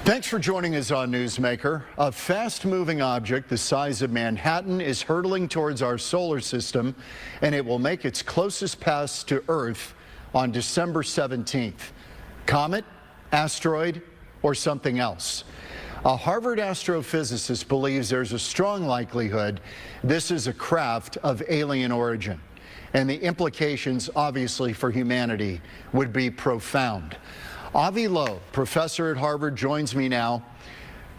Thanks for joining us on Newsmaker. A fast-moving object the size of Manhattan is hurtling towards our solar system, and it will make its closest pass to Earth on December 17th. Comet, asteroid, or something else? A Harvard astrophysicist believes there's a strong likelihood this is a craft of alien origin, and the implications, obviously, for humanity would be profound. Avi Loeb, professor at Harvard, joins me now.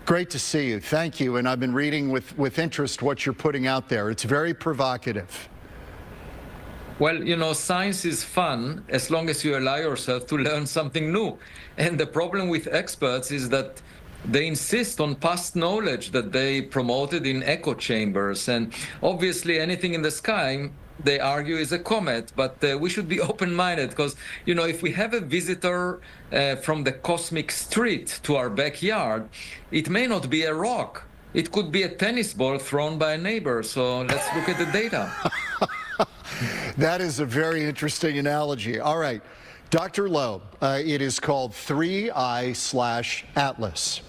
Great to see you. Thank you. And I've been reading with interest what you're putting out there. It's very provocative. Well, you know, science is fun as long as you allow yourself to learn something new. And the problem with experts is that they insist on past knowledge that they promoted in echo chambers. And obviously anything in the sky, they argue, is a comet, but we should be open-minded because, you know, if we have a visitor from the cosmic street to our backyard, it may not be a rock. It could be a tennis ball thrown by a neighbor. So let's look at the data. That is a very interesting analogy. All right, Dr. Loeb, it is called 3I/Atlas.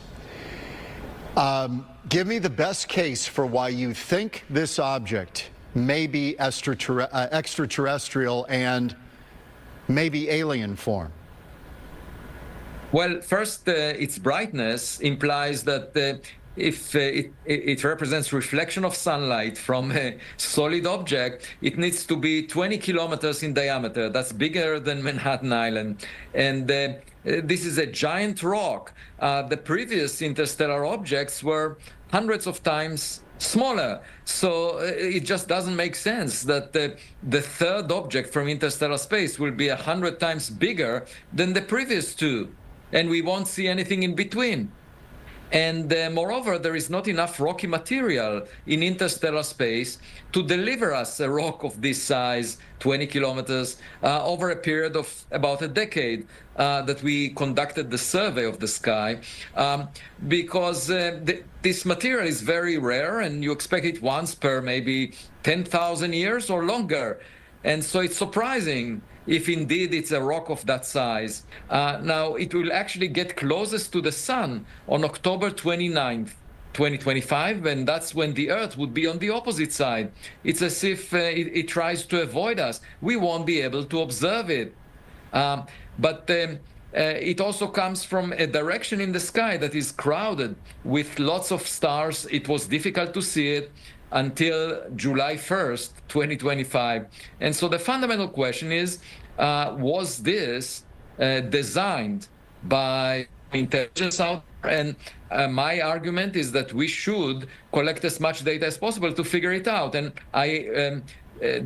Give me the best case for why you think this object may be extraterrestrial and maybe alien form. Well, first, its brightness implies that if it represents reflection of sunlight from a solid object, it needs to be 20 kilometers in diameter. That's bigger than Manhattan Island. And this is a giant rock. The previous interstellar objects were hundreds of times smaller. So it just doesn't make sense that the third object from interstellar space will be 100 times bigger than the previous two. And we won't see anything in between. And moreover, there is not enough rocky material in interstellar space to deliver us a rock of this size, 20 kilometers, over a period of about a decade that we conducted the survey of the sky, because this material is very rare and you expect it once per maybe 10,000 years or longer. And so it's surprising if indeed it's a rock of that size. Now, it will actually get closest to the sun on October 29th, 2025, and that's when the Earth would be on the opposite side. It's as if it tries to avoid us. We won't be able to observe it. But it also comes from a direction in the sky that is crowded with lots of stars. It was difficult to see it until July 1st, 2025. And so the fundamental question is, was this designed by intelligence out there? And my argument is that we should collect as much data as possible to figure it out. And I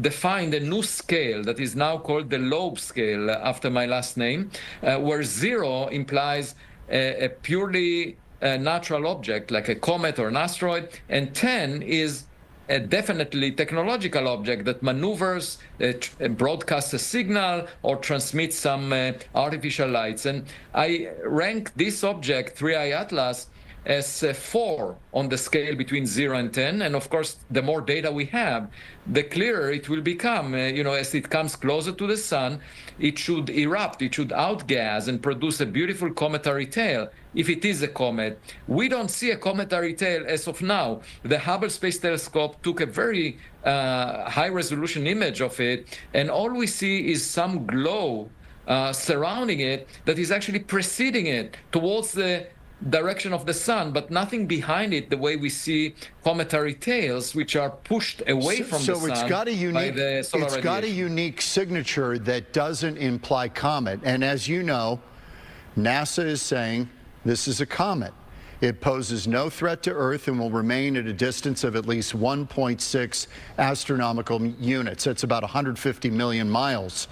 defined a new scale that is now called the Loeb scale after my last name, where 0 implies a purely natural object like a comet or an asteroid, and 10 is a definitely technological object that maneuvers, broadcasts a signal, or transmits some artificial lights. And I rank this object, 3I/Atlas, as 4 on the scale between 0 and 10. And of course, the more data we have, the clearer it will become. You know, as it comes closer to the sun, it should erupt, it should outgas and produce a beautiful cometary tail. If it is a comet, we don't see a cometary tail as of now. The Hubble Space Telescope took a very high-resolution image of it, and all we see is some glow surrounding it that is actually preceding it towards the direction of the sun, but nothing behind it the way we see cometary tails, which are pushed away from the sun. So it's got a unique signature that doesn't imply comet. And as you know, NASA is saying this is a comet. It poses no threat to Earth and will remain at a distance of at least 1.6 astronomical units. That's about 150 million miles.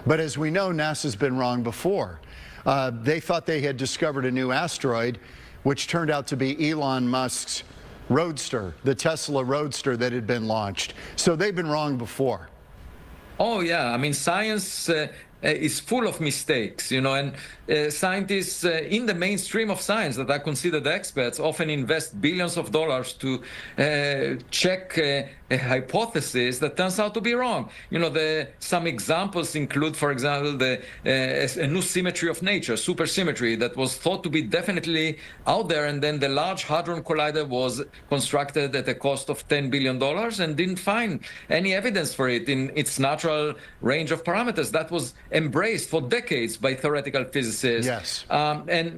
But as we know, NASA's been wrong before. They thought they had discovered a new asteroid, which turned out to be Elon Musk's Roadster, the Tesla Roadster that had been launched. So they've been wrong before. Oh, yeah. I mean, science is full of mistakes, you know, and scientists in the mainstream of science that are considered experts often invest billions of dollars to check hypothesis that turns out to be wrong. Some examples include, for example, a new symmetry of nature, supersymmetry, that was thought to be definitely out there, and then the Large Hadron Collider was constructed at a cost of $10 billion and didn't find any evidence for it in its natural range of parameters. That was embraced for decades by theoretical physicists. Yes. And